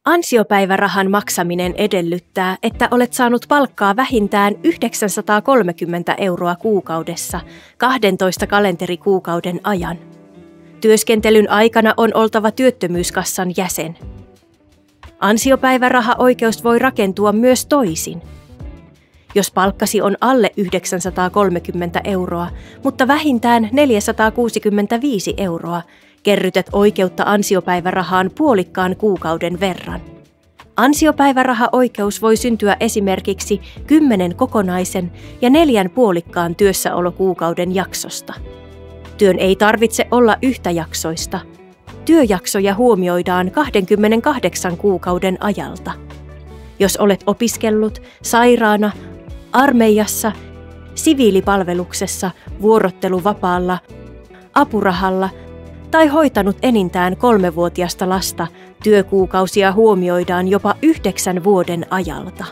Ansiopäivärahan maksaminen edellyttää, että olet saanut palkkaa vähintään 930 € kuukaudessa 12 kalenterikuukauden ajan. Työskentelyn aikana on oltava työttömyyskassan jäsen. Ansiopäivärahaoikeus voi rakentua myös toisin. Jos palkkasi on alle 930 €, mutta vähintään 465 €, kerrytät oikeutta ansiopäivärahaan puolikkaan kuukauden verran. Ansiopäivärahaoikeus voi syntyä esimerkiksi 10 kokonaisen ja 4 puolikkaan työssäolokuukauden jaksosta. Työn ei tarvitse olla yhtäjaksoista. Työjaksoja huomioidaan 28 kuukauden ajalta. Jos olet opiskellut, sairaana, armeijassa, siviilipalveluksessa, vuorotteluvapaalla, apurahalla tai hoitanut enintään 3-vuotiasta lasta, työkuukausia huomioidaan jopa 9 vuoden ajalta.